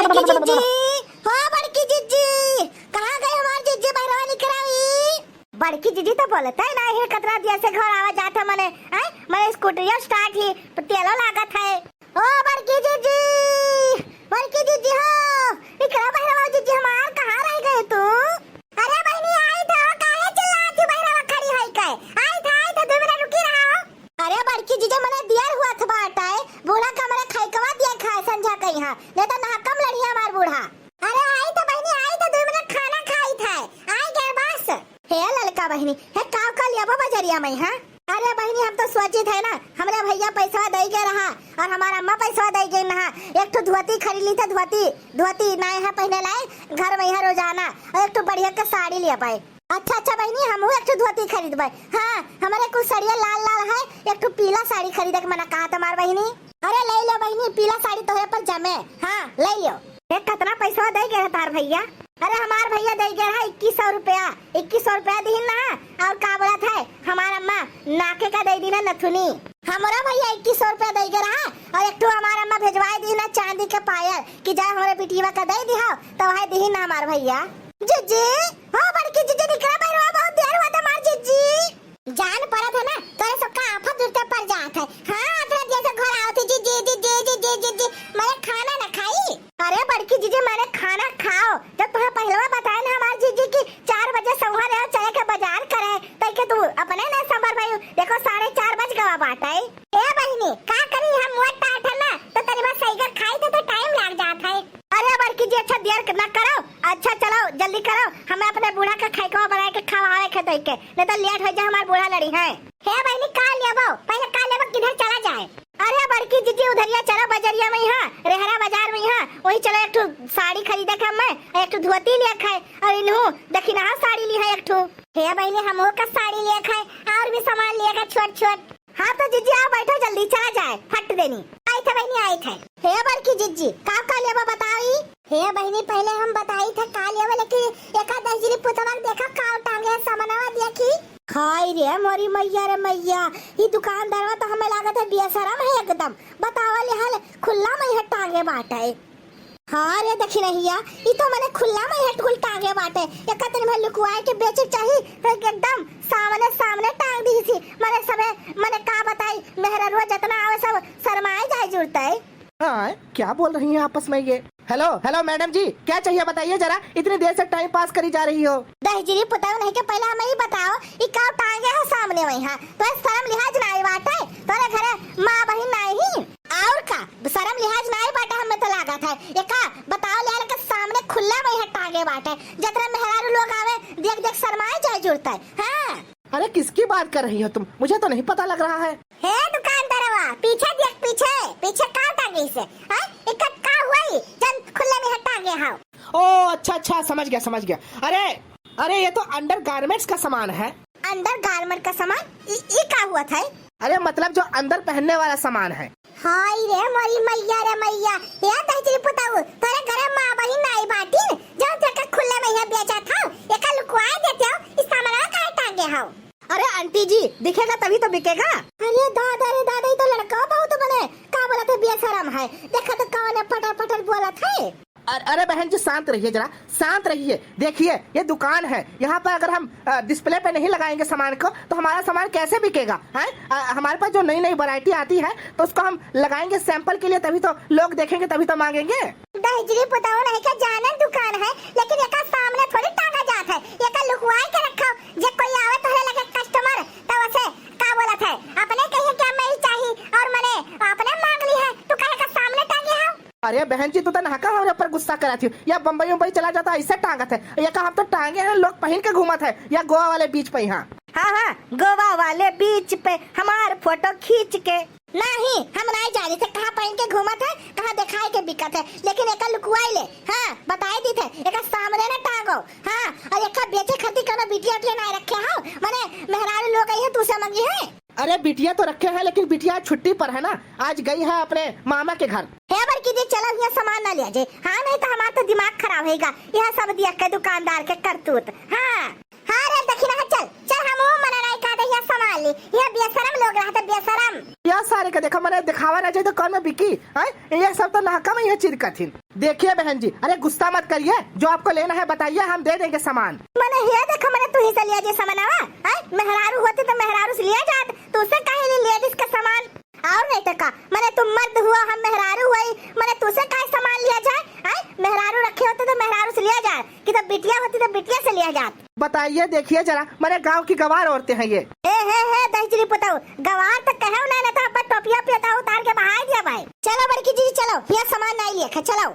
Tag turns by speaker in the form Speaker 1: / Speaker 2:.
Speaker 1: बड़की जिज्जी, हो बड़की जिज्जी, कहाँ गए हमार जिज्जी बहरवा निकरावी? बड़की जिज्जी तो बोलता है ना ये कतरा दिया से घर आवा जाता मने स्कूटरिया स्टार्ट ही तेलो लागत है। ओ बड़की जिज्जी हो निकरा बहरवा जिज्जी हमार कहाँ रह गए तू? अरे बहनी आई था काहे चिल्लाती बहरवा खड़ी है काय? आई था 2 मिनट रुकी रहा। अरे बड़की जीजा मने दियर हुआ था बाटा है बूढ़ा का मने खाई कवा दिया खाए संझा कहीं हां नहीं तो ना कम लड़िया मार बूढ़ा। अरे आई तो बहनी आई तो 2 मिनट खाना खाई था आई गए बस। हे ललका बहनी हे काव का लिया बजरिया में हां। अरे बहनी हम तो सोची थे ना हमारे भैया पैसा दे के रहा और हमारा अम्मा पैसा दे के ना एक तो धोती खरीद ली था धोती नए है पहने लाए घर में यहाँ रोजाना और एक तो बढ़िया का साड़ी लिया पाए। अच्छा बहनी हम एक तो धोती खरीद पाए। हाँ हमारे कुछ साड़ियाँ लाल है एक तो पीला साड़ी खरीदे के मना कहा तुम्हार बहनी। अरे ले लो बहनी पीला साड़ी तोहरे पर जमे। हाँ ले लो। एक कितना पैसा दे गए तार भैया? अरे हमार भैया दे गए है 2100 रुपया दी ना और का बोला था हमारा अम्मा नाके का दे दी ना नथुनी। हमारा भैया 2100 रुपया दे गए रहा और एक तो हमारा अम्मा भेजवाई दी ना चांदी के पायल कि जा हमारे बिटिया का दे दी तो वह दी ना हमार भैया। जिज्जी हो बड़की जिज्जी निकला बहरवा बहुत देर हुआ था हमार जिज्जी। जान पड़ा था ना तो सब का आफत उठते पर जात है। हाँ अपना जैसे घर आओ थे जिज्जी मैं खाना ना खाई। अरे बड़की जिज्जी मैंने खाना खाओ जब तुम्हें पहलवा बताया ना हमार जिज्जी की 4 बजे संभर रहे चले के बाजार करे तो के तू अपने ना संभर भाई देखो 4:30 बज गवा बाटा है। ए बहनी का करी हम मोट टाट है ना तो तेरी बात सही कर खाई तो टाइम लग जाता है। अरे बड़की जी अच्छा देर ना करो अच्छा चलो जल्दी करो हमें अपने बूढ़ा का खाइकवा बना के खवावे के दे के नहीं तो लेट हो जाए हमार बूढ़ा लड़ी है। हे बहनी का लेबो पहले का लेबो किधर चला जाए? अरे बड़की जीजी उधरिया चलो बजरिया में यहाँ रेहरा बाजार में यहाँ वही चलो एक ठो साड़ी खरीदे के मैं एक ठो धोती लिया खाए और इन्हू दक्षिणा साड़ी ली है एक ठो। हे बहनी हम का साड़ी लिया खाए और भी सामान लिया खाए छोट। हाँ तो जीजी आओ बैठो जल्दी चला जाए फट देनी। आई थे बहनी आई थे। हे बड़की जीजी का लेबो बताई? हे बहनी पहले हम बताई थे का लेबो लेकिन एका दर्जनी पुतवा देखा का टांगे सामानवा देखी। हाय रे मोरी मैया रे मैया ये दुकानदारवा तो हमें लागत है बेशरम है एकदम। बतावा ले हाल खुला में है टांगे बाटे। हाँ रे देखी रहिया ये तो मैंने खुला में है टुल टांगे बाटे एक दिन में लुकवाए के बेचे चाहिए तो एकदम सामने टांग दी थी मैंने का बताई मेहरा रोज जितना आवे सब शर्माए जाए जुड़ता है।
Speaker 2: हाँ क्या बोल रही हैं आपस में ये? हेलो मैडम जी क्या चाहिए बताइए जरा इतनी देर से टाइम पास करी जा रही हो।
Speaker 1: दहजरी पुताओ नहीं के पहले हमें ही बताओ ये का टांगे है सामने वहाँ तो शर्म लिहाज ना आई बाटे तोरे घरे माँ बहन नहीं और का शर्म लिहाज ना आई बाटे हमें तो लागत है ये का बताओ ले के सामने खुला वहाँ टांगे बाटे जितना मेहरारू लोग आवे देख शर्माए जाए जुड़ता है। हाँ
Speaker 2: अरे किसकी बात कर रही हो तुम? मुझे तो नहीं पता लग रहा है।
Speaker 1: हे दुकानदारवा पीछे देख पीछे का टांगे से इकट्ठा हुई जन खुले में टांगे हां।
Speaker 2: ओ अच्छा समझ गया। अरे ये तो अंडर गारमेंट्स का सामान है।
Speaker 1: अंडर गारमेंट का सामान ये का हुआ था?
Speaker 2: अरे मतलब जो अंदर पहनने वाला सामान है।
Speaker 1: हाय रे मोरी मैया रे मैया ये दहजरी पुताऊ तोरे घरे मां बहन नहीं बाटी जो तक खुले में ये बेचा था एक लुकवाए देते हो इस सामान का टांगे हां।
Speaker 3: अरे आंटी जी दिखेगा तभी तो बिकेगा।
Speaker 1: अरे दादा ये तो लड़का बहुत बने का बोला था बेशरम है देखा तो कौन फटर बोला था।
Speaker 2: अरे बहन जी शांत रहिए देखिए ये दुकान है यहाँ पर अगर हम डिस्प्ले पे नहीं लगाएंगे सामान को तो हमारा सामान कैसे बिकेगा है? हमारे पास जो नई वैरायटी आती है तो उसको हम लगाएंगे सैंपल के लिए तभी तो लोग देखेंगे तभी तो मांगेंगे।
Speaker 1: दहजरी पुताओ नहीं का जाना दुकान है लेकिन एक सामने थोड़ी टांगा जाता है एक लुकवाए के रखो जब कोई आवे तो लगे कस्टमर तो वैसे का बोला था अपने कहिए क्या मैं ही चाहिए और मैंने अपने मांग ली है तो कहे का सामने टांगे है।
Speaker 2: अरे बहन जी तू तो नहाका हमारे ऊपर गुस्सा करा थी या बम्बई चला जाता ऐसे टांगत है ये हम तो टांगे हैं लोग पहन के घूमत है या गोवा वाले बीच पे यहाँ।
Speaker 3: हाँ गोवा वाले बीच पे हमारे फोटो खींच के
Speaker 1: नहीं हम नहीं जाने से कहाँ पहन के घूमत है कहाँ दिखाई के बिकत है लेकिन एक लुकवाई ले। हाँ बताई दी थे एक सामने न टांगो। हाँ और एक बेचे खती करना बिटिया नहीं रखे हो मैंने मेहरारू लोग आई है तू से मंगी है।
Speaker 2: अरे बिटिया तो रखे हैं लेकिन बिटिया छुट्टी पर है ना आज गई है अपने मामा के घर।
Speaker 1: हे बड़की जी चलो यहाँ सामान ना लिया जाए। हाँ नहीं तो हमारा तो दिमाग खराब होगा यह सब दिया के दुकानदार के करतूत। हाँ रे दक्षिणा चल हम मना नहीं का दे सामान वाली, ये बेशरम लोग रहते बेशरम।
Speaker 2: यह सारे का देखो मैंने दिखावा ना चाहिए तो कौन में बिकी है, ये सब तो नाका में ये चिरका थी। देखिए बहन जी, अरे गुस्सा मत करिए, जो आपको लेना है बताइए, हम दे देंगे सामान।
Speaker 1: मैंने ये देखो मैंने तू ही से लिया जे सामानवा, है मेहरारू होते तो मेहरारू से लिया जात, तू से काहे ले लेडीज का सामान, और नहीं तो का मैंने तुम मर्द हुआ हम मेहरारू हुई, मैंने तुझसे काहे सामान लिया जाए, है मेहरारू रखे होते तो मेहरारू से लिया जाए, कि तो बिटिया होती तो बिटिया से लिया जात।
Speaker 2: बताइए देखिए जरा, मेरे गांव की गवार औरतें हैं ये।
Speaker 1: हे दहचरी पुताऊ, गवार तक कहे ना तो अपन टोपिया पे उतार के बहा दिया भाई। चलो बड़की जी चलो, ये सामान नहीं लिए चलो।